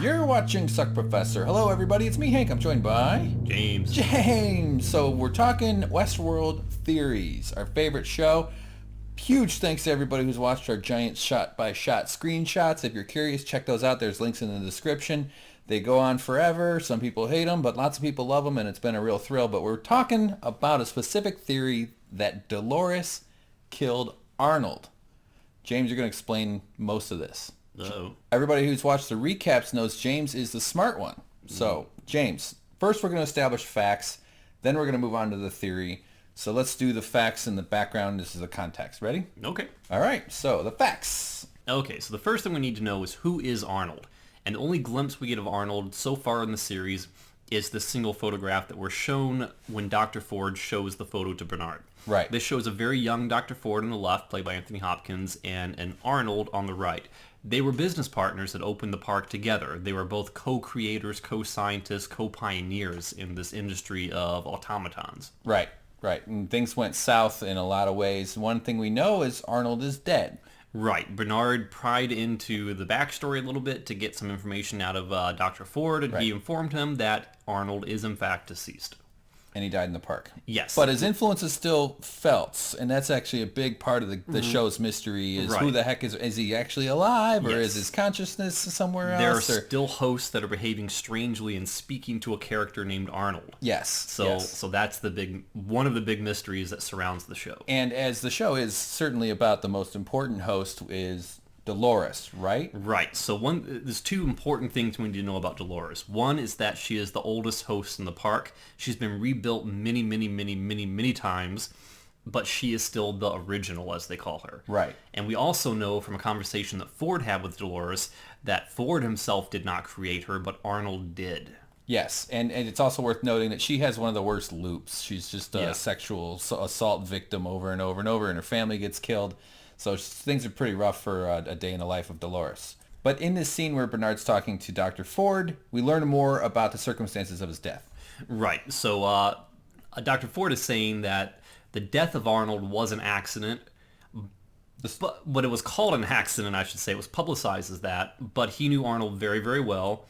You're watching Suck Professor. Hello, everybody. It's me, Hank. I'm joined by... James. So we're talking Westworld Theories, our favorite show. Huge thanks to everybody who's watched our giant shot-by-shot screenshots. If you're curious, check those out. There's links in the description. They go on forever. Some people hate them, but lots of people love them, and it's been a real thrill. But we're talking about a specific theory that Dolores killed Arnold. James, you're going to explain most of this. Uh-oh. Everybody who's watched the recaps knows James is the smart one. So, James, first we're going to establish facts, then we're going to move on to the theory. So let's do the facts in the background. This is the context. Ready? Okay. All right, so the facts. Okay, so the first thing we need to know is who is Arnold? And the only glimpse we get of Arnold so far in the series is the single photograph that we're shown when Dr. Ford shows the photo to Bernard. Right. This shows a very young Dr. Ford on the left, played by Anthony Hopkins, and an Arnold on the right. They were business partners that opened the park together. They were both co-creators, co-scientists, co-pioneers in this industry of automatons. Right. And things went south in a lot of ways. One thing we know is Arnold is dead. Right. Bernard pried into the backstory a little bit to get some information out of Dr. Ford, and he informed him that Arnold is in fact deceased. And he died in the park. Yes. But his influence is still felt, and that's actually a big part of the show's mystery is who the heck is he actually alive, or is his consciousness somewhere else? There are still hosts that are behaving strangely and speaking to a character named Arnold. Yes. So that's one of the big mysteries that surrounds the show. And as the show is certainly about, the most important host is Dolores, right? Right. So there's two important things we need to know about Dolores. One is that she is the oldest host in the park. She's been rebuilt many times, but she is still the original, as they call her. Right. And we also know from a conversation that Ford had with Dolores that Ford himself did not create her, but Arnold did. Yes, and it's also worth noting that she has one of the worst loops. She's just a sexual assault victim over and over and over, and her family gets killed. So things are pretty rough for a day in the life of Dolores. But in this scene where Bernard's talking to Dr. Ford, we learn more about the circumstances of his death. Right. So Dr. Ford is saying that the death of Arnold was an accident. But it was called an accident, I should say. It was publicized as that. But he knew Arnold very, very well.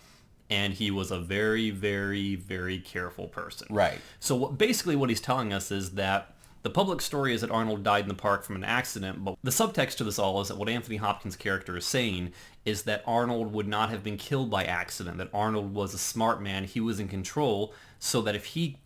And he was a very, very, very careful person. Right. So basically what he's telling us is that the public story is that Arnold died in the park from an accident, but the subtext to this all is that what Anthony Hopkins' character is saying is that Arnold would not have been killed by accident, that Arnold was a smart man, he was in control, so that if he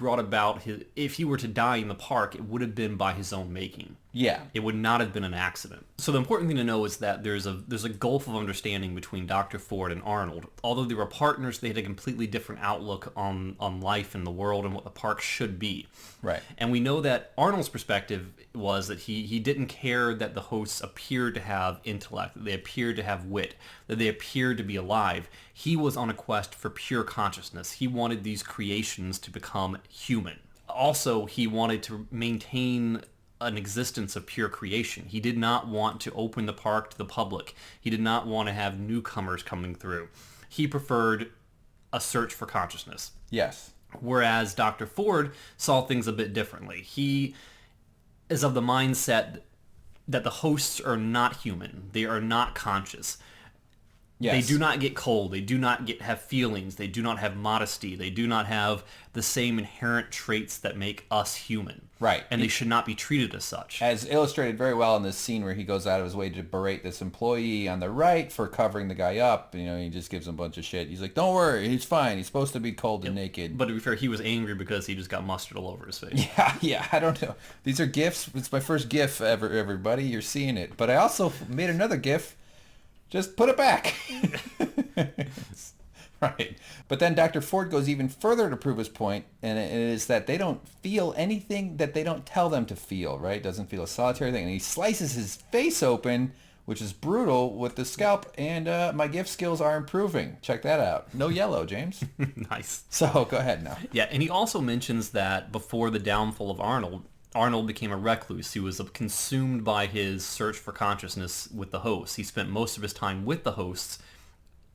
if he were to die in the park, it would have been by his own making. Yeah. It would not have been an accident. So the important thing to know is that there's a gulf of understanding between Dr. Ford and Arnold. Although they were partners, they had a completely different outlook on life and the world and what the park should be. Right. And we know that Arnold's perspective was that he didn't care that the hosts appeared to have intellect, that they appeared to have wit, that they appeared to be alive. He was on a quest for pure consciousness. He wanted these creations to become human. Also, he wanted to maintain an existence of pure creation. He did not want to open the park to the public. He did not want to have newcomers coming through. He preferred a search for consciousness. Yes. Whereas Dr. Ford saw things a bit differently. He is of the mindset that the hosts are not human. They are not conscious. Yes. They do not get cold. They do not have feelings. They do not have modesty. They do not have the same inherent traits that make us human. Right. And they should not be treated as such. As illustrated very well in this scene where he goes out of his way to berate this employee on the right for covering the guy up. He just gives him a bunch of shit. He's like, don't worry, he's fine. He's supposed to be cold and naked. But to be fair, he was angry because he just got mustard all over his face. Yeah, I don't know. These are GIFs. It's my first GIF ever, everybody. You're seeing it. But I also made another GIF. Just put it back. Right. But then Dr. Ford goes even further to prove his point, and it is that they don't feel anything that they don't tell them to feel, right? Doesn't feel a solitary thing. And he slices his face open, which is brutal, with the scalp, and my gift skills are improving. Check that out. No yellow, James. Nice. So go ahead now. Yeah, and he also mentions that before the downfall of Arnold became a recluse. He was consumed by his search for consciousness with the hosts. He spent most of his time with the hosts,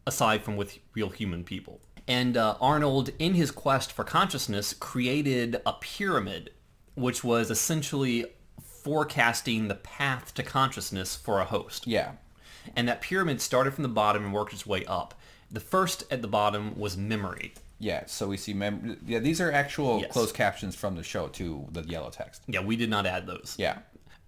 aside from with real human people. And Arnold, in his quest for consciousness, created a pyramid, which was essentially forecasting the path to consciousness for a host. Yeah. And that pyramid started from the bottom and worked its way up. The first at the bottom was memory. Yeah, so we see these are actual Yes. closed captions from the show to the yellow text. Yeah, we did not add those. Yeah.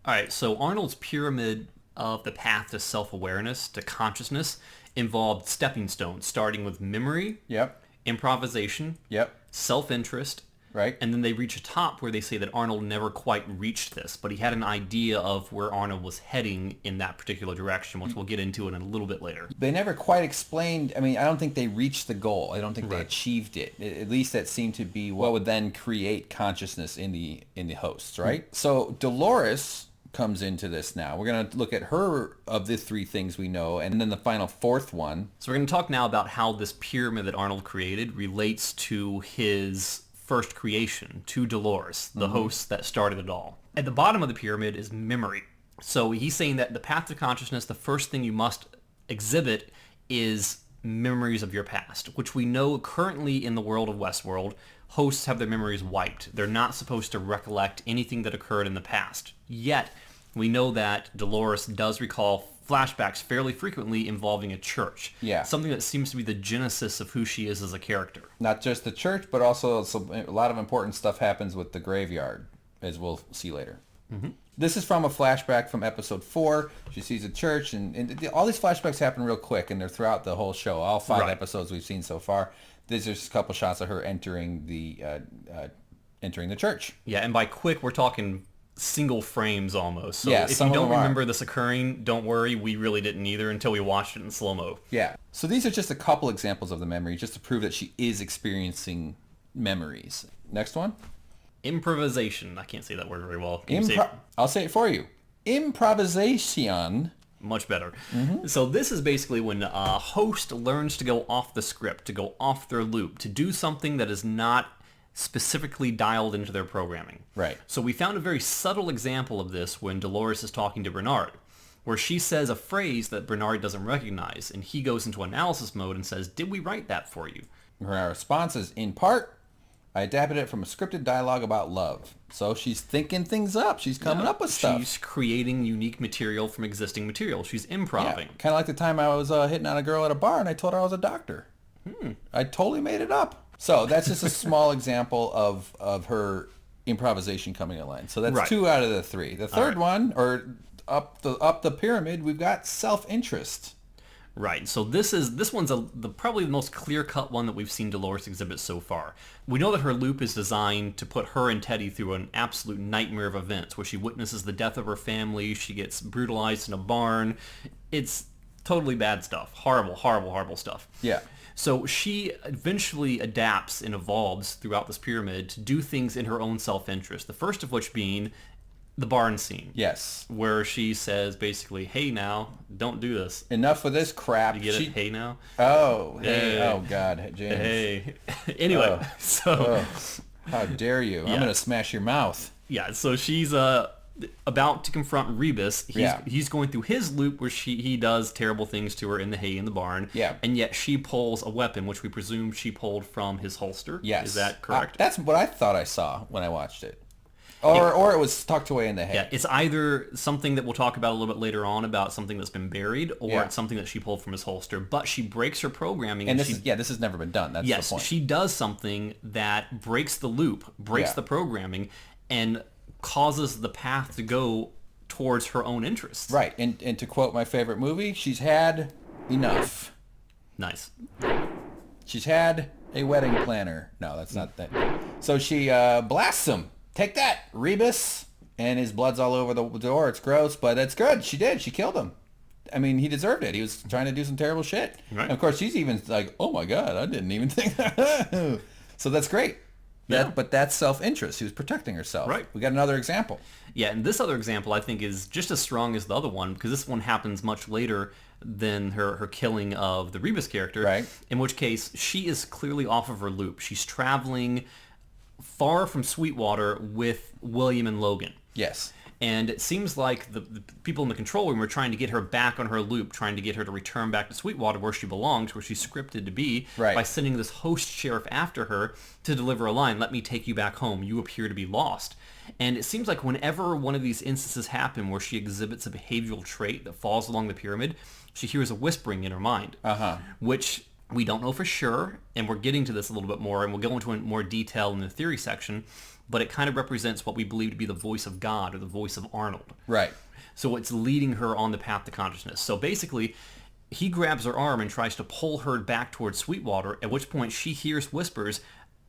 All right, so Arnold's pyramid of the path to self-awareness, to consciousness, involved stepping stones, starting with memory, Yep. improvisation, Yep. self-interest, Right. and then they reach a top where they say that Arnold never quite reached this, but he had an idea of where Arnold was heading in that particular direction, which we'll get into in a little bit later. They never quite explained. I mean, I don't think they reached the goal. I don't think they achieved it. At least that seemed to be what would then create consciousness in the hosts, right? So Dolores comes into this now. We're going to look at her of the three things we know, and then the final fourth one. So we're going to talk now about how this pyramid that Arnold created relates to his first creation, to Dolores, the host that started it all. At the bottom of the pyramid is memory. So he's saying that the path to consciousness, the first thing you must exhibit is memories of your past, which we know currently in the world of Westworld, hosts have their memories wiped. They're not supposed to recollect anything that occurred in the past. Yet, we know that Dolores does recall flashbacks fairly frequently involving a church. Yeah. Something that seems to be the genesis of who she is as a character. Not just the church, but also a lot of important stuff happens with the graveyard, as we'll see later. Mm-hmm. This is from a flashback from episode 4. She sees a church, and all these flashbacks happen real quick, and they're throughout the whole show. All 5 episodes we've seen so far. There's just a couple shots of her entering the church. Yeah, and by quick, we're talking single frames almost. So Yeah, if some you of don't them are. remember this occurring, don't worry. We really didn't either until we watched it in slow-mo. Yeah. So these are just a couple examples of the memory, just to prove that she is experiencing memories. Next one. Improvisation. I can't say that word very well. Can you say it? I'll say it for you. Improvisation. Much better. So this is basically when a host learns to go off the script, to go off their loop, to do something that is not specifically dialed into their programming. Right. So we found a very subtle example of this when Dolores is talking to Bernard, where she says a phrase that Bernard doesn't recognize, and he goes into analysis mode and says, "Did we write that for you?" Her response is, in part, I adapted it from a scripted dialogue about love. So she's thinking things up. She's coming up with stuff. She's creating unique material from existing material. She's improving. Kind of like the time I was hitting on a girl at a bar and I told her I was a doctor. I totally made it up. So that's just a small example of her improvisation coming in line. So that's 2 out of the 3. The third one, or up the pyramid, we've got self-interest. Right. So this one's probably the most clear-cut one that we've seen Dolores exhibit so far. We know that her loop is designed to put her and Teddy through an absolute nightmare of events where she witnesses the death of her family, she gets brutalized in a barn. It's totally bad stuff. Horrible, horrible, horrible stuff. Yeah. So she eventually adapts and evolves throughout this pyramid to do things in her own self-interest. The first of which being the barn scene. Yes. Where she says basically, "Hey now, don't do this." Enough of this crap. You get it? Hey now? Oh, hey. Hey. Oh, God. James. Hey. Anyway, so... How dare you? I'm going to smash your mouth. Yeah, so she's about to confront Rebus. He's going through his loop where he does terrible things to her in the hay in the barn. Yeah. And yet she pulls a weapon, which we presume she pulled from his holster. Yes. Is that correct? That's what I thought I saw when I watched it. Or it was tucked away in the hay. Yeah, it's either something that we'll talk about a little bit later on about something that's been buried, or it's something that she pulled from his holster. But she breaks her programming. And this has never been done. That's the point. Yes, she does something that breaks the loop, breaks the programming, and causes the path to go towards her own interests. Right. And to quote my favorite movie, she's had enough. Nice. She's had a wedding planner. No, that's not that. So she blasts him. Take that, Rebus. And his blood's all over the door. It's gross, but it's good. She did. She killed him. I mean, he deserved it. He was trying to do some terrible shit. Right. And of course, she's even like, oh my God, I didn't even think that. So that's great. Yeah. But that's self-interest. She was protecting herself. Right. We got another example. Yeah, and this other example I think is just as strong as the other one, because this one happens much later than her killing of the Rebus character. Right. In which case, she is clearly off of her loop. She's traveling far from Sweetwater with William and Logan. Yes. And it seems like the people in the control room are trying to get her back on her loop, trying to get her to return back to Sweetwater where she belongs, where she's scripted to be, by sending this host sheriff after her to deliver a line, "Let me take you back home. You appear to be lost." And it seems like whenever one of these instances happen where she exhibits a behavioral trait that falls along the pyramid, she hears a whispering in her mind, which We don't know for sure, and we're getting to this a little bit more, and we'll go into more detail in the theory section, but it kind of represents what we believe to be the voice of God or the voice of Arnold. Right. So it's leading her on the path to consciousness. So basically, he grabs her arm and tries to pull her back towards Sweetwater, at which point she hears whispers,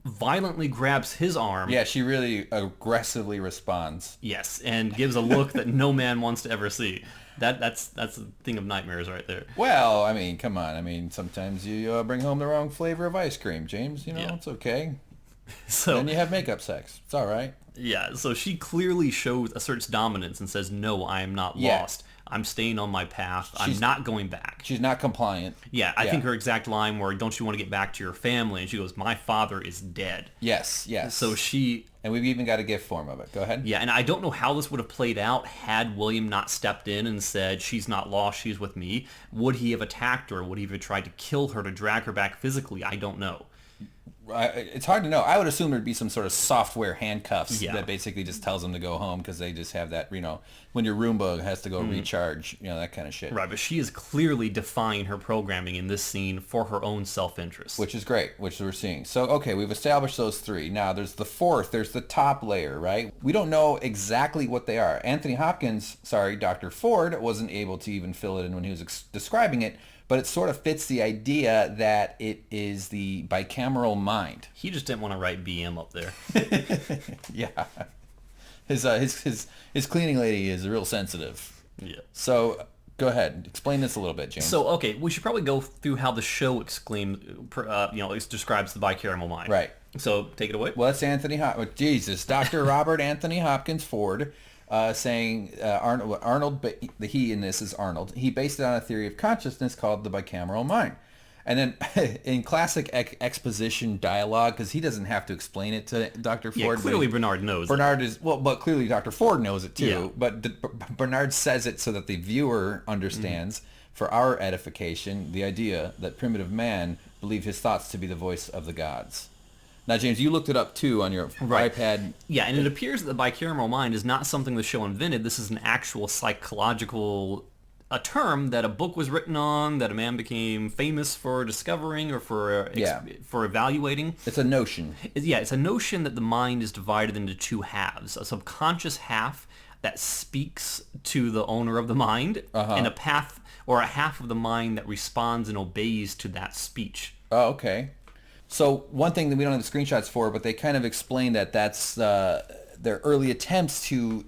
violently grabs his arm. Yeah, she really aggressively responds. Yes, and gives a look that no man wants to ever see. That's a thing of nightmares right there. Well, I mean, come on. I mean, sometimes you bring home the wrong flavor of ice cream, James. You know, It's okay. So then you have makeup sex. It's all right. Yeah, so she clearly asserts dominance and says, no, I am not lost. I'm staying on my path. I'm not going back. She's not compliant. Yeah, I think her exact line were, don't you want to get back to your family? And she goes, my father is dead. Yes. So she... And we've even got a gift form of it. Go ahead. Yeah, and I don't know how this would have played out had William not stepped in and said, she's not lost, she's with me. Would he have attacked her? Would he have tried to kill her to drag her back physically? I don't know. It's hard to know. I would assume there'd be some sort of software handcuffs that basically just tells them to go home because they just have that, when your Roomba has to go recharge, that kind of shit. Right, but she is clearly defying her programming in this scene for her own self-interest. Which is great, which we're seeing. So, okay, we've established those three. Now, there's the fourth. There's the top layer, right? We don't know exactly what they are. Dr. Ford wasn't able to even fill it in when he was describing it, but it sort of fits the idea that it is the bicameral mind. He just didn't want to write BM up there. Yeah. His cleaning lady is real sensitive. Yeah. So go ahead, explain this a little bit, James. So okay, we should probably go through how the show it describes the bicameral mind. Right. So take it away. Well, it's Dr. Robert Anthony Hopkins Ford. Saying Arnold, but the he in this is Arnold. He based it on a theory of consciousness called the bicameral mind. And then in classic exposition dialogue, because he doesn't have to explain it to Dr. Ford. Yeah, clearly Bernard knows. But clearly Dr. Ford knows it too. Yeah. But Bernard says it so that the viewer understands, for our edification, the idea that primitive man believed his thoughts to be the voice of the gods. Now, James, you looked it up, too, on your iPad. Yeah, and it appears that the bicameral mind is not something the show invented. This is an actual psychological term that a book was written on, that a man became famous for discovering or for evaluating. It's a notion. Yeah, it's a notion that the mind is divided into two halves. A subconscious half that speaks to the owner of the mind, and a half of the mind that responds and obeys to that speech. Oh, okay. So one thing that we don't have the screenshots for, but they kind of explain that that's their early attempts to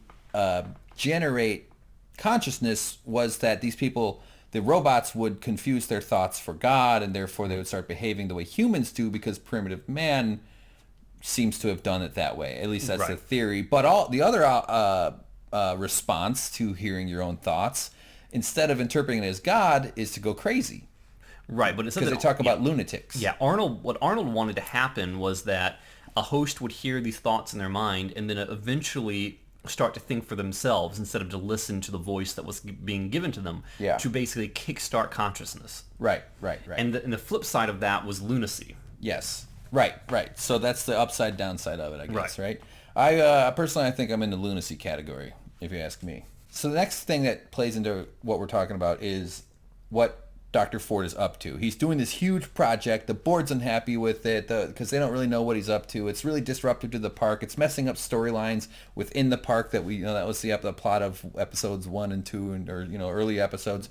generate consciousness was that these people, the robots, would confuse their thoughts for God, and therefore they would start behaving the way humans do because primitive man seems to have done it that way. At least that's the theory. But the other response to hearing your own thoughts, instead of interpreting it as God, is to go crazy. Right, but it's because they talk about lunatics. Yeah, what Arnold wanted to happen was that a host would hear these thoughts in their mind and then eventually start to think for themselves instead of to listen to the voice that was being given to them to basically kickstart consciousness. Right. And the flip side of that was lunacy. Yes. Right. So that's the upside downside of it, I guess, right? I personally, I think I'm in the lunacy category, if you ask me. So the next thing that plays into what we're talking about is what Dr. Ford is up to. He's doing this huge project. The board's unhappy with it because they don't really know what he's up to. It's really disruptive to the park. It's messing up storylines within the park that that was the plot of episodes 1 and 2 or early episodes.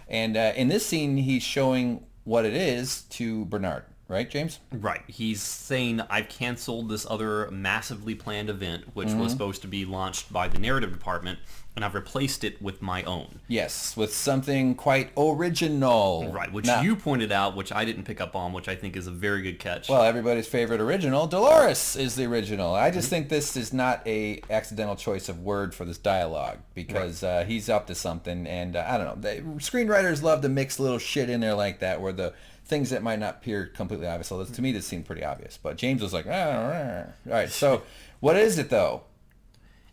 And in this scene, he's showing what it is to Bernard. Right, James? Right. He's saying, I've canceled this other massively planned event, which was supposed to be launched by the narrative department, and I've replaced it with my own. Yes, with something quite original. Right, which you pointed out, which I didn't pick up on, which I think is a very good catch. Well, everybody's favorite original, Dolores, is the original. I just think this is not a accidental choice of word for this dialogue, because he's up to something, and I don't know. Screenwriters love to mix little shit in there like that, where the things that might not appear completely obvious. So to me, this seemed pretty obvious. But James was like, all right. So what is it, though?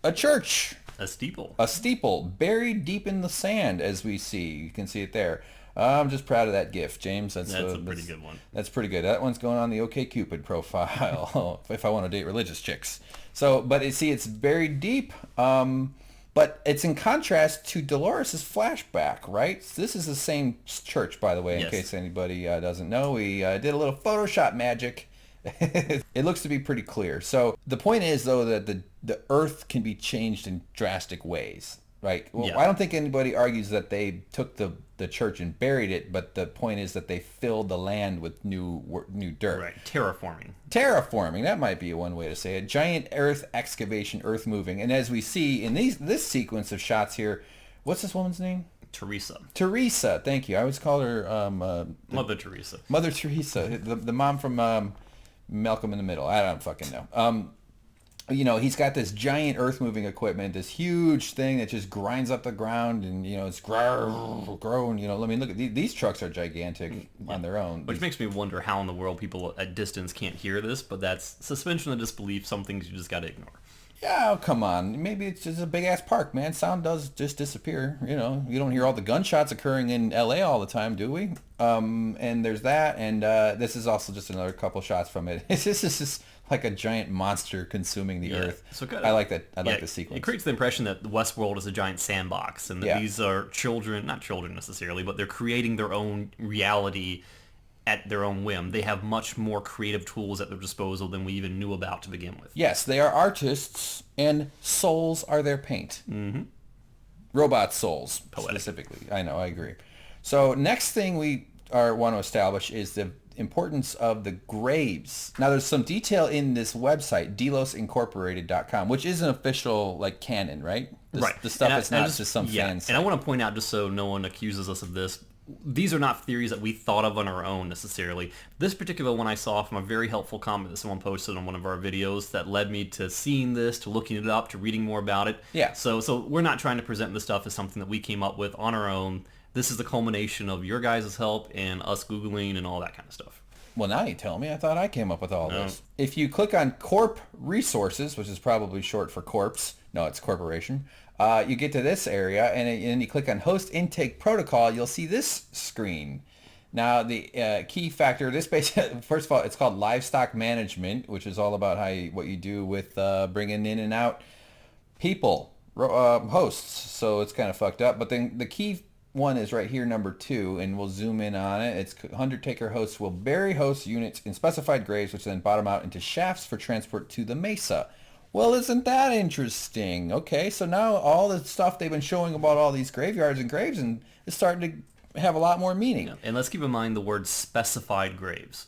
A church. A steeple. A steeple buried deep in the sand, as we see. You can see it there. I'm just proud of that gift, James. That's a pretty good one. That's pretty good. That one's going on the OkCupid profile if I want to date religious chicks. So, but see, it's buried deep. But it's in contrast to Dolores' flashback, right? So this is the same church, by the way, in Yes. case anybody doesn't know. We did a little Photoshop magic. It looks to be pretty clear. So the point is, though, that the earth can be changed in drastic ways, right? Well, Yeah. I don't think anybody argues that they took the church and buried it, but the point is that they filled the land with new dirt. Right. Terraforming. Terraforming, that might be one way to say it. Giant earth excavation, earth moving. And as we see in this sequence of shots here, what's this woman's name? Teresa, thank you. I always call her Mother Teresa. Mother Teresa, the mom from Malcolm in the Middle. I don't fucking know. You know, he's got this giant earth moving equipment, this huge thing that just grinds up the ground, and you know it's grown. You know, I mean, look at these trucks are gigantic on their own. Which makes me wonder how in the world people at distance can't hear this, but that's suspension of disbelief. Some things you just got to ignore. Yeah, oh, come on. Maybe it's just a big-ass park, man. Sound does just disappear. You know, you don't hear all the gunshots occurring in L.A. all the time, do we? And there's that, and this is also just another couple shots from it. It's just like a giant monster consuming the earth. So good. I like that. I like the sequence. It creates the impression that Westworld is a giant sandbox, and that these are children, not children necessarily, but they're creating their own reality at their own whim. They have much more creative tools at their disposal than we even knew about to begin with. Yes, they are artists, and souls are their paint. Mm-hmm. Robot souls, specifically. I know, I agree. So next thing we want to establish is the importance of the graves. Now, there's some detail in this website, delosincorporated.com, which is an official, like, canon, right? Right. The stuff is not just some yeah, fan site. And I want to point out, just so no one accuses us of this, these are not theories that we thought of on our own necessarily. This particular one I saw from a very helpful comment that someone posted on one of our videos that led me to seeing this, to looking it up, to reading more about it. Yeah. So we're not trying to present this stuff as something that we came up with on our own. This is the culmination of your guys' help and us Googling and all that kind of stuff. Well, now you tell me. I thought I came up with all this. If you click on Corp Resources, which is probably short for corpse, no, it's corporation, you get to this area, and then you click on Host Intake Protocol, you'll see this screen. Now, the key factor, first of all, it's called Livestock Management, which is all about what you do with bringing in and out people, hosts. So it's kind of fucked up. But then the key one is right here, number 2, and we'll zoom in on it. It's Undertaker hosts will bury host units in specified graves, which then bottom out into shafts for transport to the mesa. Well, isn't that interesting? Okay, so now all the stuff they've been showing about all these graveyards and graves and is starting to have a lot more meaning. Yeah. And let's keep in mind the word specified graves.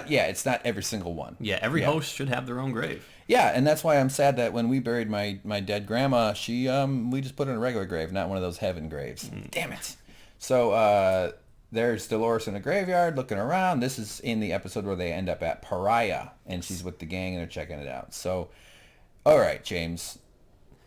Yeah, it's not every single one. Yeah, every host should have their own grave. Yeah, and that's why I'm sad that when we buried my dead grandma, we just put her in a regular grave, not one of those heaven graves. Damn it. So there's Dolores in a graveyard looking around. This is in the episode where they end up at Pariah, and she's with the gang and they're checking it out. So, all right, James,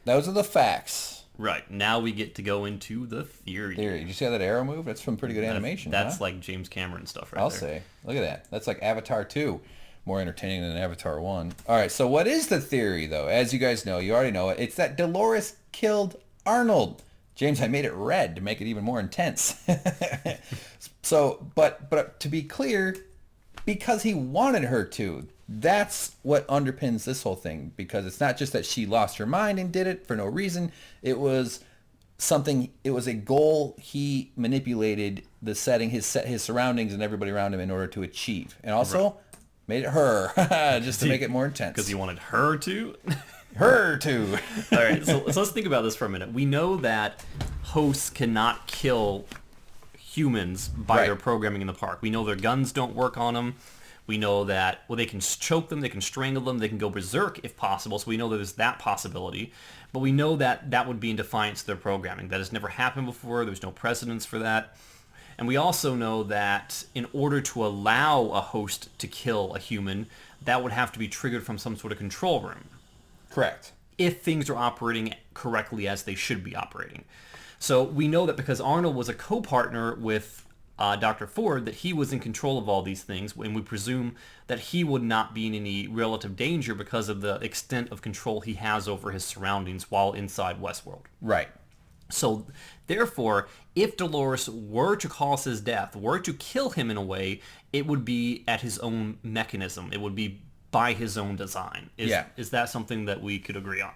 those are the facts. Right. Now we get to go into the theory. Did you see how that arrow moved? That's some pretty good animation. That's like James Cameron stuff right I'll there. say. Look at that. That's like Avatar 2. More entertaining than Avatar 1. All right, so what is the theory, though? As you guys know, you already know it. It's that Dolores killed Arnold. James, I made it red to make it even more intense. So, but to be clear, because he wanted her to. That's what underpins this whole thing, because it's not just that she lost her mind and did it for no reason. It was a goal he manipulated the setting, his surroundings and everybody around him in order to achieve. And also made it her, just to make it more intense. Because he wanted her to? Her to. All right, so let's think about this for a minute. We know that hosts cannot kill humans by their programming in the park. We know their guns don't work on them. We know that, they can choke them, they can strangle them, they can go berserk if possible, so we know that there's that possibility. But we know that that would be in defiance of their programming. That has never happened before, there's no precedence for that. And we also know that in order to allow a host to kill a human, that would have to be triggered from some sort of control room. Correct. If things are operating correctly as they should be operating. So we know that because Arnold was a co-partner with Dr. Ford, that he was in control of all these things, and we presume that he would not be in any relative danger because of the extent of control he has over his surroundings while inside Westworld. Right. So, therefore, if Dolores were to cause his death, were to kill him in a way, it would be at his own mechanism. It would be by his own design. Is that something that we could agree on?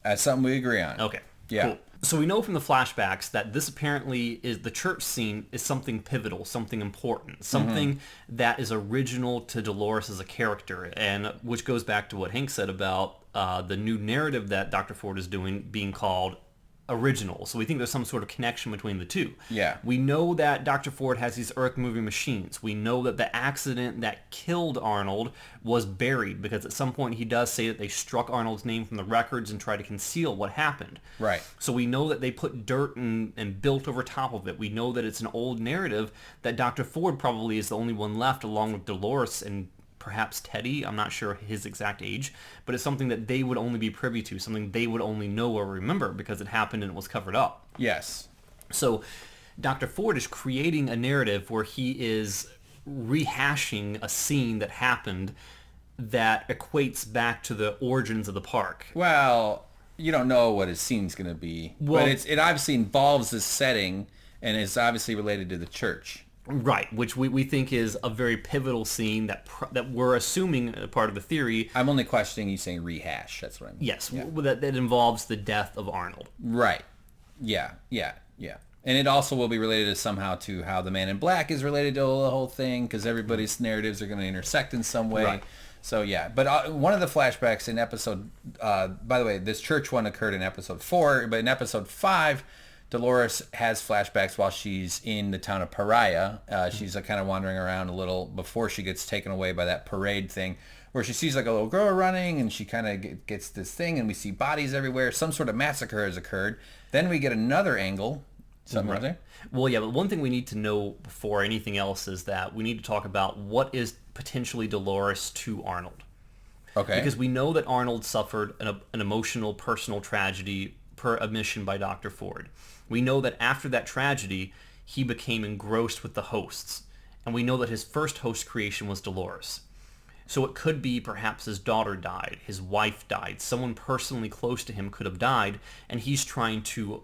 That's something we agree on. Okay. Yeah. Cool. So we know from the flashbacks that this apparently is the church scene is something pivotal, something important, something that is original to Dolores as a character, and which goes back to what Hank said about the new narrative that Dr. Ford is doing being called original. So we think there's some sort of connection between the two. Yeah. We know that Dr. Ford has these earth-moving machines. We know that the accident that killed Arnold was buried because at some point he does say that they struck Arnold's name from the records and tried to conceal what happened. Right. So we know that they put dirt and built over top of it. We know that it's an old narrative that Dr. Ford probably is the only one left along with Dolores and perhaps Teddy. I'm not sure his exact age, but it's something that they would only be privy to, something they would only know or remember because it happened and it was covered up. Yes. So Dr. Ford is creating a narrative where he is rehashing a scene that happened that equates back to the origins of the park. Well, you don't know what his scene's going to be, Well, but it obviously involves this setting and is obviously related to the church. Right, which we think is a very pivotal scene that we're assuming a part of the theory. I'm only questioning you saying rehash. That's what I mean. Yes, that involves the death of Arnold. Right. Yeah. And it also will be related somehow to how the Man in Black is related to the whole thing because everybody's narratives are going to intersect in some way. Right. So yeah, but one of the flashbacks in episode, by the way, this church one occurred in episode 4, but in episode 5, Dolores has flashbacks while she's in the town of Pariah. She's kind of wandering around a little before she gets taken away by that parade thing where she sees like a little girl running and she kind of gets this thing and we see bodies everywhere. Some sort of massacre has occurred. Then we get another angle. Something right there? Well, yeah, but one thing we need to know before anything else is that we need to talk about what is potentially Dolores to Arnold. Okay. Because we know that Arnold suffered an emotional, personal tragedy per admission by Dr. Ford. We know that after that tragedy, he became engrossed with the hosts. And we know that his first host creation was Dolores. So it could be perhaps his daughter died, his wife died, someone personally close to him could have died, and he's trying to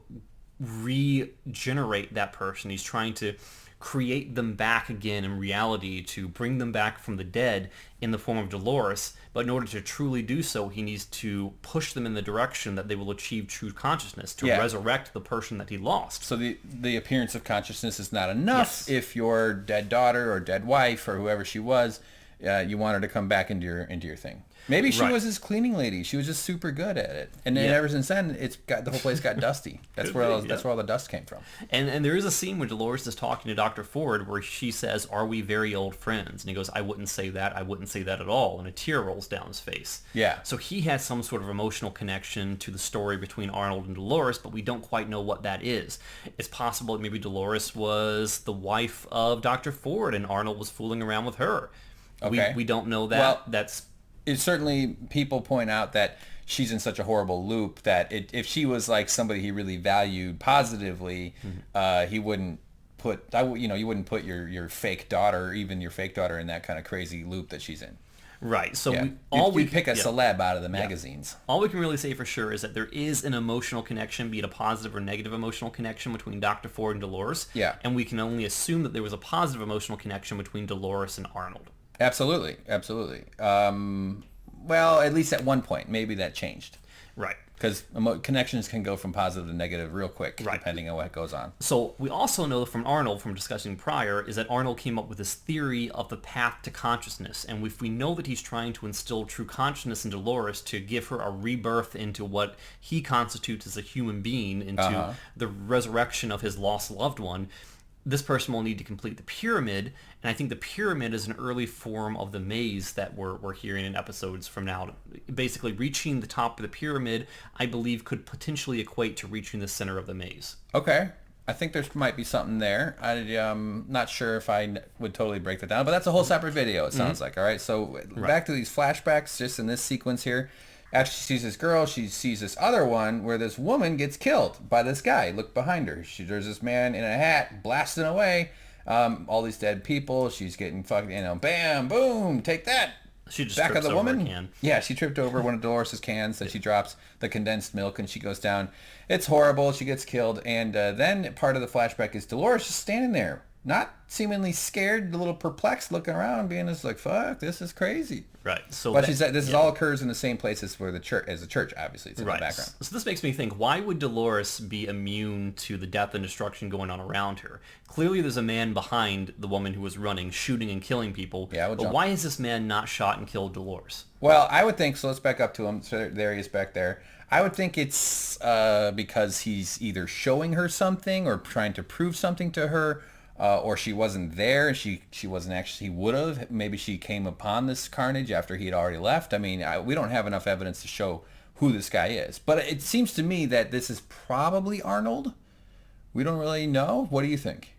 regenerate that person. He's trying to create them back again in reality, to bring them back from the dead in the form of Dolores. But in order to truly do so, he needs to push them in the direction that they will achieve true consciousness, to resurrect the person that he lost. So the appearance of consciousness is not enough. Yes. If your dead daughter or dead wife or whoever she was, you want her to come back into your thing. Maybe she was his cleaning lady. She was just super good at it, and then ever since then, the whole place got dusty. That's where all the dust came from. And there is a scene where Dolores is talking to Dr. Ford where she says, "Are we very old friends?" And he goes, "I wouldn't say that. I wouldn't say that at all." And a tear rolls down his face. Yeah. So he has some sort of emotional connection to the story between Arnold and Dolores, but we don't quite know what that is. It's possible that maybe Dolores was the wife of Dr. Ford and Arnold was fooling around with her. Okay. We don't know that. Well, That's it certainly, people point out that she's in such a horrible loop that if she was like somebody he really valued positively, he wouldn't put you wouldn't put your fake daughter, even your fake daughter, in that kind of crazy loop that she's in. right. So we pick a celeb out of the magazines. All we can really say for sure is that there is an emotional connection, be it a positive or negative emotional connection between Dr. Ford and Dolores. Yeah. And we can only assume that there was a positive emotional connection between Dolores and Arnold. Absolutely. Well, at least at one point, maybe that changed. Right. Because connections can go from positive to negative real quick, Right. depending on what goes on. So we also know from Arnold, from discussing prior, is that Arnold came up with this theory of the path to consciousness. And if we know that he's trying to instill true consciousness in Dolores to give her a rebirth into what he constitutes as a human being, into the resurrection of his lost loved one, this person will need to complete the pyramid, and I think the pyramid is an early form of the maze that we're hearing in episodes from now. Basically, reaching the top of the pyramid, I believe, could potentially equate to reaching the center of the maze. Okay. I think there might be something there. I'm not sure if I would totally break that down, but that's a whole separate video, it sounds like. All right, so back to these flashbacks, just in this sequence here. After she sees this girl, she sees this other one where this woman gets killed by this guy. Look behind her. There's this man in a hat blasting away all these dead people. She's getting fucked, bam, boom, take that. She just Back of trips the over woman. a can. Yeah, she tripped over one of Dolores' cans that she drops the condensed milk and she goes down. It's horrible. She gets killed. And then part of the flashback is Dolores just standing there not seemingly scared, a little perplexed, looking around, being just like, "Fuck, this is crazy." Right. So but this all occurs in the same place as the church. Obviously, it's in right. the background. So this makes me think: why would Dolores be immune to the death and destruction going on around her? Clearly, there's a man behind the woman who was running, shooting and killing people. Yeah, but why has this man not shot and killed Dolores? Well, I would think so. Let's back up to him. So there he is back there. I would think it's because he's either showing her something or trying to prove something to her. Or she wasn't there. She wasn't actually. He would have. Maybe she came upon this carnage after he had already left. I mean, we don't have enough evidence to show who this guy is. But it seems to me that this is probably Arnold. We don't really know. What do you think?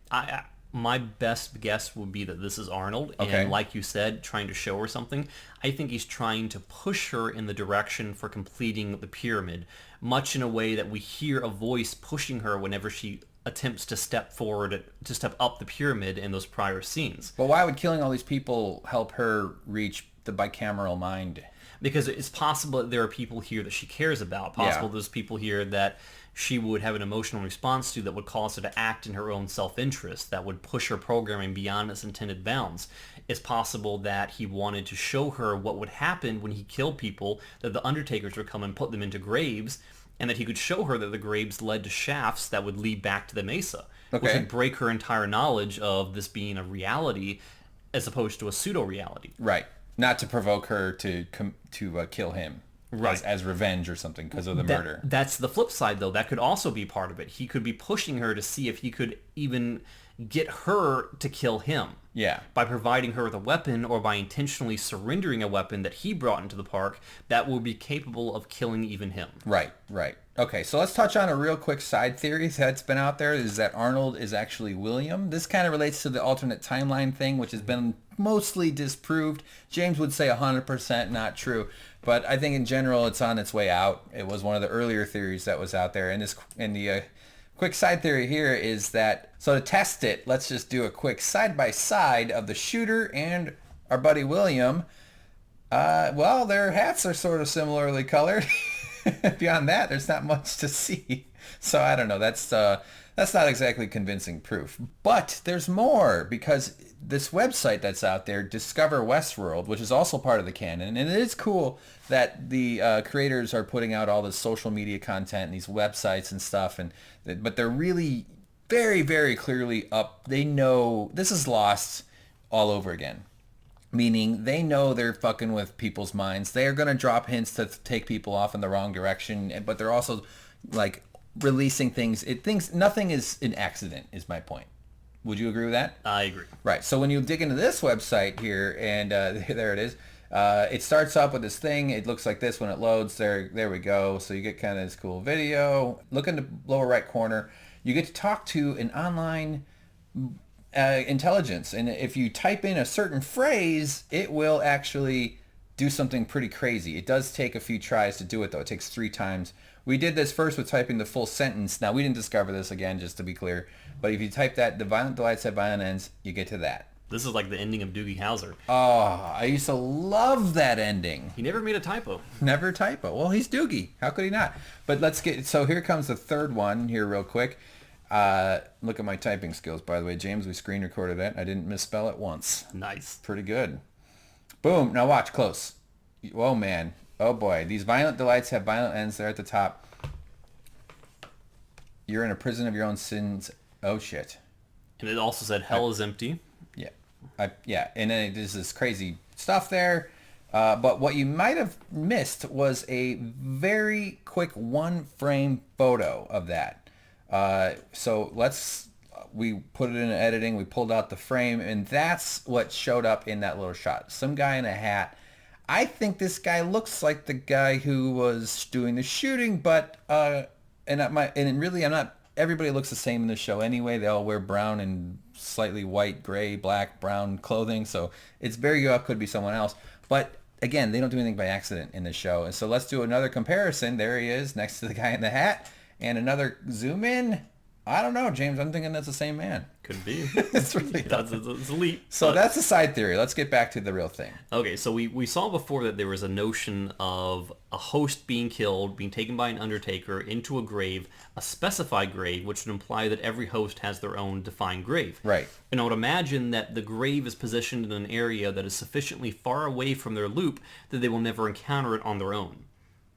My best guess would be that this is Arnold. Okay. And like you said, trying to show her something. I think he's trying to push her in the direction for completing the pyramid, much in a way that we hear a voice pushing her whenever she attempts to step forward, to step up the pyramid in those prior scenes. But why would killing all these people help her reach the bicameral mind? Because it's possible that there are people here that she cares about. Possible there's people here that she would have an emotional response to that would cause her to act in her own self-interest, that would push her programming beyond its intended bounds. It's possible that he wanted to show her what would happen when he killed people, that the undertakers would come and put them into graves, and that he could show her that the graves led to shafts that would lead back to the mesa, which would break her entire knowledge of this being a reality as opposed to a pseudo-reality. Right. Not to provoke her to kill him. Right. As revenge or something because of the murder. That's the flip side, though. That could also be part of it. He could be pushing her to see if he could even get her to kill him. Yeah. By providing her with a weapon or by intentionally surrendering a weapon that he brought into the park that will be capable of killing even him. Right. Okay, so let's touch on a real quick side theory that's been out there, is that Arnold is actually William. This kind of relates to the alternate timeline thing, which has been mostly disproved. James would say 100% not true, but I think in general it's on its way out. It was one of the earlier theories that was out there, and the quick side theory here is that, so to test it, let's just do a quick side-by-side of the shooter and our buddy William. Well, their hats are sort of similarly colored. Beyond that, there's not much to see. So I don't know. That's not exactly convincing proof. But there's more, because this website that's out there, Discover Westworld, which is also part of the canon, and it is cool that the creators are putting out all this social media content and these websites and stuff, but they're really very, very clearly up. They know this is Lost all over again. Meaning they know they're fucking with people's minds. They are going to drop hints to take people off in the wrong direction, but they're also like releasing things. Nothing is an accident, is my point. Would you agree with that? I agree. Right. So when you dig into this website here, and there it is, it starts up with this thing. It looks like this when it loads. There we go. So you get kind of this cool video. Look in the lower right corner. You get to talk to an online intelligence, and if you type in a certain phrase, it will actually do something pretty crazy. It does take a few tries to do it, though. It takes 3 times. We did this first with typing the full sentence. Now, we didn't discover this, again, just to be clear, but if you type that, the violent delights have violent ends, you get to that. This is like the ending of Doogie Howser. Oh, I used to love that ending. He never made a typo. Never typo. Well, he's Doogie. How could he not? But so here comes the third one here real quick. Look at my typing skills, by the way, James. We screen recorded it. I didn't misspell it once. Nice. Pretty good. Boom. Now watch close. Oh, man. Oh, boy. These violent delights have violent ends. They're at the top. You're in a prison of your own sins. Oh, shit. And it also said hell is empty. Yeah. And then there's this crazy stuff there. But what you might have missed was a very quick 1-frame photo of that. So we put it in editing, we pulled out the frame, and that's what showed up in that little shot. Some guy in a hat. I think this guy looks like the guy who was doing the shooting, but, everybody looks the same in the show anyway. They all wear brown and slightly white, gray, black, brown clothing, so it's very well could be someone else. But again, they don't do anything by accident in the show. And so let's do another comparison. There he is next to the guy in the hat. And another zoom in. I don't know, James. I'm thinking that's the same man. Could be. It's really It's a leap. So that's the side theory. Let's get back to the real thing. Okay, so we saw before that there was a notion of a host being killed, being taken by an undertaker into a grave, a specified grave, which would imply that every host has their own defined grave. Right. And I would imagine that the grave is positioned in an area that is sufficiently far away from their loop that they will never encounter it on their own.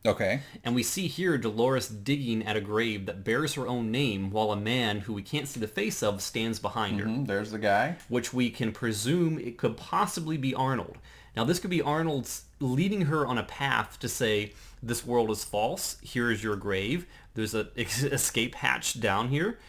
Okay. And we see here Dolores digging at a grave that bears her own name while a man who we can't see the face of stands behind her. There's the guy. Which we can presume it could possibly be Arnold. Now this could be Arnold's leading her on a path to say, this world is false, here is your grave, there's an escape hatch down here.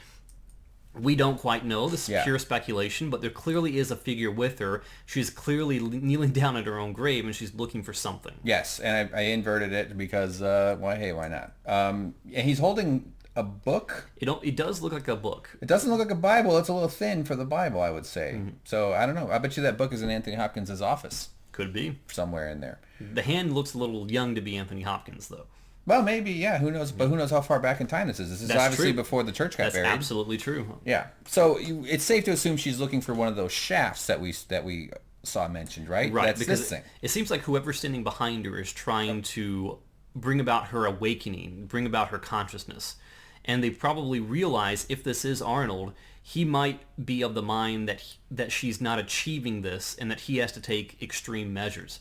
We don't quite know. This is pure speculation, but there clearly is a figure with her. She's clearly kneeling down at her own grave, and she's looking for something. Yes, and I inverted it because, why not? And he's holding a book. It does look like a book. It doesn't look like a Bible. It's a little thin for the Bible, I would say. So, I don't know. I bet you that book is in Anthony Hopkins' office. Could be. Somewhere in there. The hand looks a little young to be Anthony Hopkins, though. Well, maybe, yeah. Who knows? But who knows how far back in time this is? This is obviously before the church got buried. That's absolutely true. Yeah. So it's safe to assume she's looking for one of those shafts that we saw mentioned, right? Right. That's because this thing. It seems like whoever's standing behind her is trying to bring about her awakening, bring about her consciousness. And they probably realize if this is Arnold, he might be of the mind that she's not achieving this and that he has to take extreme measures.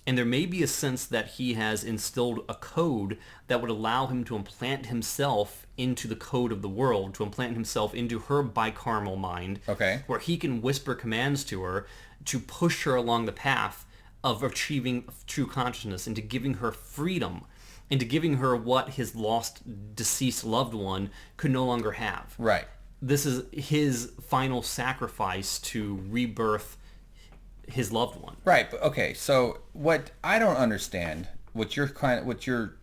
And there may be a sense that he has instilled a code that would allow him to implant himself into the code of the world, to implant himself into her bicameral mind, where he can whisper commands to her to push her along the path of achieving true consciousness, into giving her freedom, into giving her what his lost, deceased loved one could no longer have. Right. This is his final sacrifice to rebirth his loved one. Right. But okay. So what I don't understand, what you're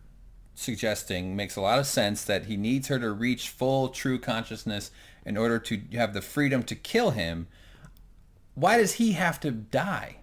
suggesting makes a lot of sense, that he needs her to reach full true consciousness in order to have the freedom to kill him. Why does he have to die?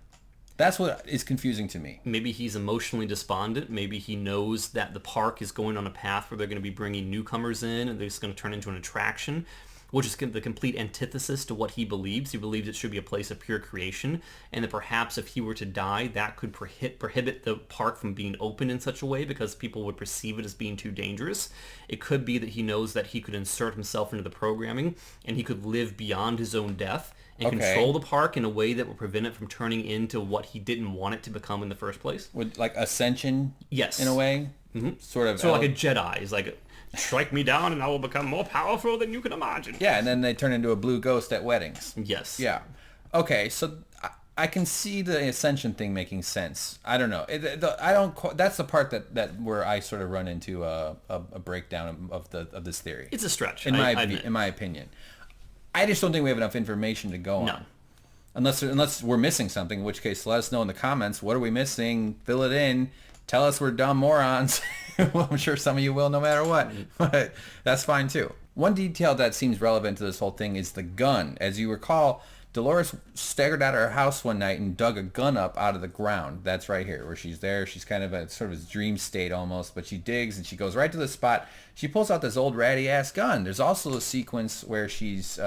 That's what is confusing to me. Maybe he's emotionally despondent. Maybe he knows that the park is going on a path where they're going to be bringing newcomers in and it's going to turn into an attraction, which is the complete antithesis to what he believes. He believes it should be a place of pure creation, and that perhaps if he were to die, that could prohibit the park from being open in such a way because people would perceive it as being too dangerous. It could be that he knows that he could insert himself into the programming, and he could live beyond his own death and control the park in a way that would prevent it from turning into what he didn't want it to become in the first place. Would like ascension? Yes. In a way? Mm-hmm. Sort of. So like a Jedi. He's like, strike me down and I will become more powerful than you can imagine. Yeah, and then they turn into a blue ghost at weddings. Yes. Yeah. Okay, so I can see the ascension thing making sense. I don't know. That's the part that where I sort of run into a breakdown of this theory. It's a stretch, in my opinion. I just don't think we have enough information to go on. No. Unless we're missing something, in which case let us know in the comments. What are we missing? Fill it in. Tell us we're dumb morons. Well, I'm sure some of you will no matter what, but that's fine too. One detail that seems relevant to this whole thing is the gun. As you recall, Dolores staggered out of her house one night and dug a gun up out of the ground. That's right here where she's there. She's kind of a sort of a dream state almost, but she digs and she goes right to the spot. She pulls out this old ratty ass gun. There's also a sequence where she's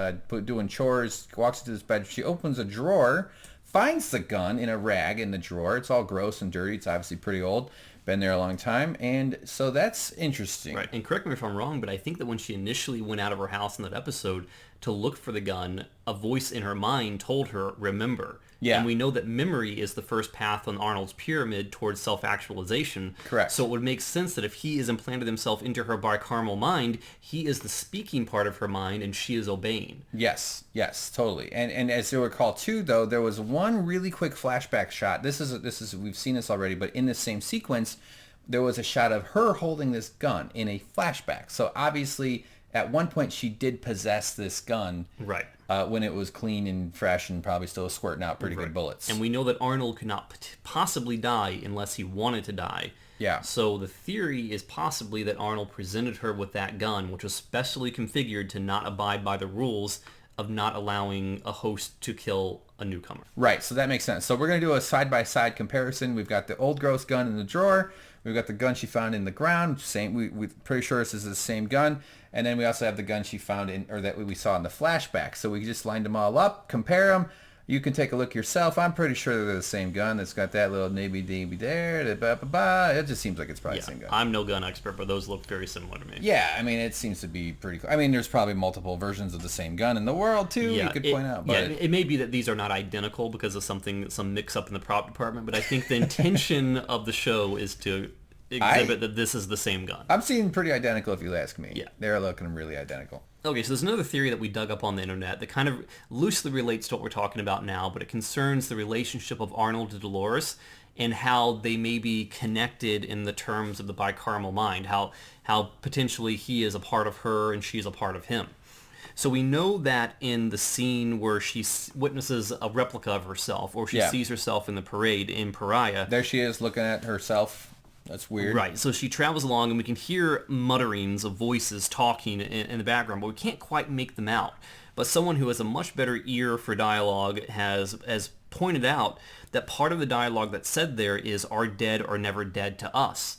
doing chores, walks into this bed. She opens a drawer, finds the gun in a rag in the drawer. It's all gross and dirty. It's obviously pretty old. Been there a long time, and so that's interesting. Right, and correct me if I'm wrong, but I think that when she initially went out of her house in that episode to look for the gun, a voice in her mind told her, remember. Yeah. And we know that memory is the first path on Arnold's pyramid towards self-actualization. Correct. So it would make sense that if he has implanted himself into her bicameral mind, he is the speaking part of her mind and she is obeying. Yes, totally. And as you recall too, though, there was one really quick flashback shot. This is we've seen this already, but in the same sequence, there was a shot of her holding this gun in a flashback. So obviously, at one point, she did possess this gun. Right. When it was clean and fresh and probably still squirting out pretty good bullets. And we know that Arnold could not possibly die unless he wanted to die. Yeah. So the theory is possibly that Arnold presented her with that gun, which was specially configured to not abide by the rules of not allowing a host to kill a newcomer. Right, so that makes sense. So we're going to do a side-by-side comparison. We've got the old gross gun in the drawer. We've got the gun she found in the ground. We're pretty sure this is the same gun. And then we also have the gun she found that we saw in the flashback. So we just lined them all up, compare them. You can take a look yourself. I'm pretty sure they're the same gun. It's got that little nibby-dibby there. It just seems like it's probably the same gun. I'm no gun expert, but those look very similar to me. Yeah, I mean, it seems to be pretty cool. I mean, there's probably multiple versions of the same gun in the world, too, you could point out. But it may be that these are not identical because of some mix-up in the prop department, but I think the intention of the show is to exhibit that this is the same gun. I'm seeing pretty identical if you ask me. Yeah. They're looking really identical. Okay, so there's another theory that we dug up on the internet that kind of loosely relates to what we're talking about now, but it concerns the relationship of Arnold to Dolores and how they may be connected in the terms of the bicameral mind, how potentially he is a part of her and she is a part of him. So we know that in the scene where she witnesses a replica of herself, or she sees herself in the parade in Pariah. There she is looking at herself. That's weird. Right. So she travels along, and we can hear mutterings of voices talking in the background, but we can't quite make them out. But someone who has a much better ear for dialogue has pointed out that part of the dialogue that's said there is "are dead or never dead to us,"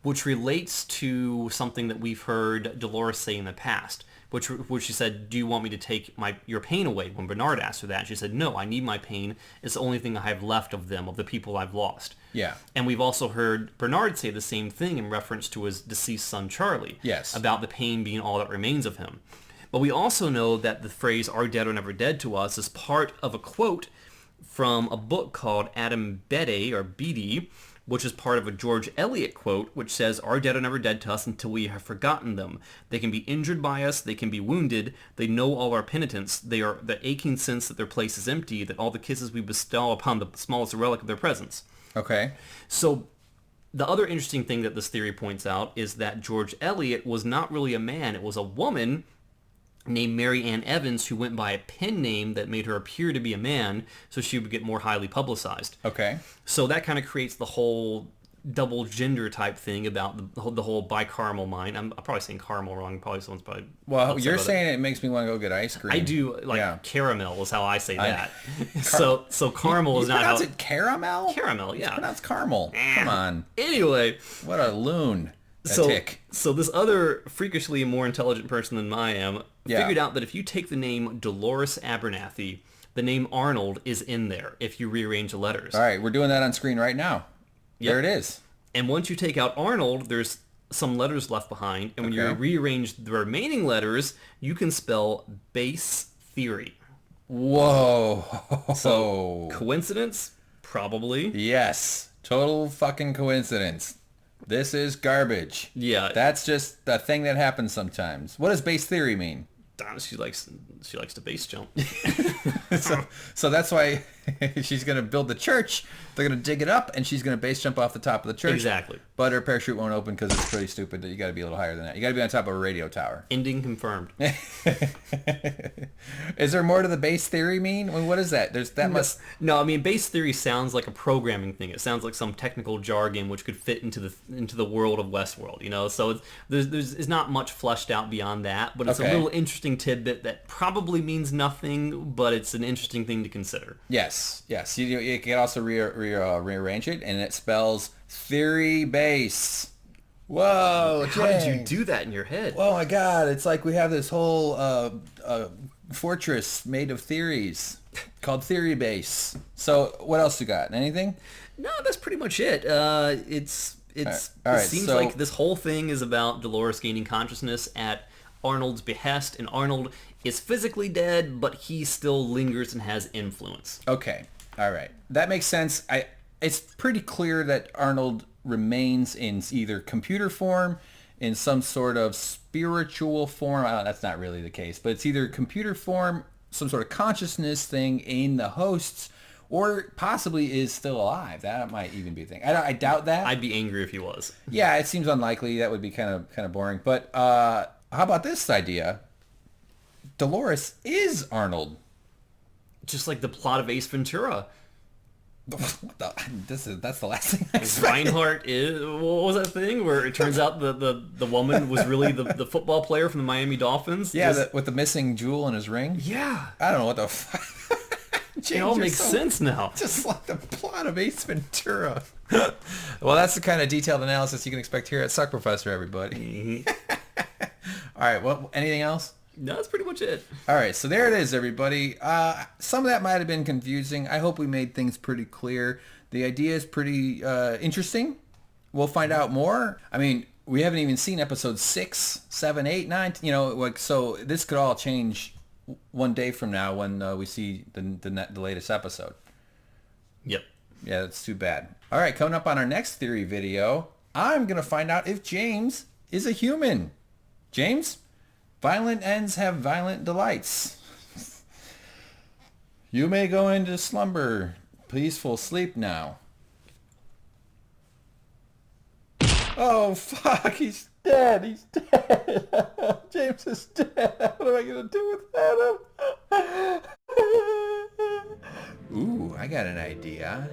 which relates to something that we've heard Dolores say in the past, which she said, "Do you want me to take your pain away?" When Bernard asked her that, she said, "No, I need my pain. It's the only thing I have left of them, of the people I've lost." Yeah. And we've also heard Bernard say the same thing in reference to his deceased son, Charlie. Yes. About the pain being all that remains of him. But we also know that the phrase "are dead or never dead to us" is part of a quote from a book called Adam Bede, or Beatty, which is part of a George Eliot quote, which says, "Are dead or never dead to us until we have forgotten them. They can be injured by us, they can be wounded, they know all our penitence, they are the aching sense that their place is empty, that all the kisses we bestow upon the smallest relic of their presence." Okay. So the other interesting thing that this theory points out is that George Eliot was not really a man, it was a woman named Mary Ann Evans who went by a pen name that made her appear to be a man so she would get more highly publicized. Okay. So that kind of creates the whole double gender type thing about the whole bicameral mind. I'm probably saying caramel wrong. Someone's probably well, you're saying it makes me want to go get ice cream. I do caramel is how I say that. So caramel is you not pronounce how it caramel. Caramel, yeah. It's pronounced caramel. Come on. Anyway, what a loon. Tick. So this other freakishly more intelligent person than I am figured out that if you take the name Dolores Abernathy, the name Arnold is in there if you rearrange the letters. All right, we're doing that on screen right now. Yep. There it is. And once you take out Arnold, there's some letters left behind. And when you rearrange the remaining letters, you can spell base theory. Whoa. So coincidence? Probably. Yes. Total fucking coincidence. This is garbage. Yeah. That's just a thing that happens sometimes. What does base theory mean? She likes to base jump. so that's why she's going to build the church. They're going to dig it up, and she's going to base jump off the top of the church. Exactly. But her parachute won't open because it's pretty stupid. That you got to be a little higher than that. You got to be on top of a radio tower. Ending confirmed. Is there more to the base theory mean? I mean, what is that? No, I mean, base theory sounds like a programming thing. It sounds like some technical jargon which could fit into the world of Westworld. You know, so there's not much fleshed out beyond that. But it's a little interesting tidbit that probably means nothing, but it's an interesting thing to consider. Yes. You can also rearrange it, and it spells theory base. Whoa, How did you do that in your head? Oh my God, it's like we have this whole fortress made of theories called Theory Base. So what else you got? Anything? No, that's pretty much it. It seems like this whole thing is about Dolores gaining consciousness at Arnold's behest, and Arnold is physically dead, but he still lingers and has influence. Okay. All right. That makes sense. It's pretty clear that Arnold remains in either computer form, in some sort of spiritual form. That's not really the case, but it's either computer form, some sort of consciousness thing in the hosts, or possibly is still alive. That might even be a thing. I doubt that. I'd be angry if he was. Yeah, it seems unlikely. That would be kind of boring. But how about this idea? Dolores is Arnold. Just like the plot of Ace Ventura. That's the last thing I expected. Reinhardt is... What was that thing where it turns out the woman was really the football player from the Miami Dolphins? Yeah, with the missing jewel in his ring? Yeah. I don't know what the fuck. It all makes sense now. Just like the plot of Ace Ventura. Well, that's the kind of detailed analysis you can expect here at Suck Professor, everybody. Mm-hmm. All right, well, anything else? No, that's pretty much it. All right, so there it is, everybody. Some of that might have been confusing. I hope we made things pretty clear. The idea is pretty interesting. We'll find out more. I mean, we haven't even seen episodes 6, 7, 8, 9. You know, like, so this could all change one day from now when we see the latest episode. Yep. Yeah, that's too bad. All right, coming up on our next theory video, I'm going to find out if James is a human. James? Violent ends have violent delights. You may go into slumber, peaceful sleep now. Oh, fuck, he's dead. He's dead. James is dead. What am I going to do with Adam? Ooh, I got an idea.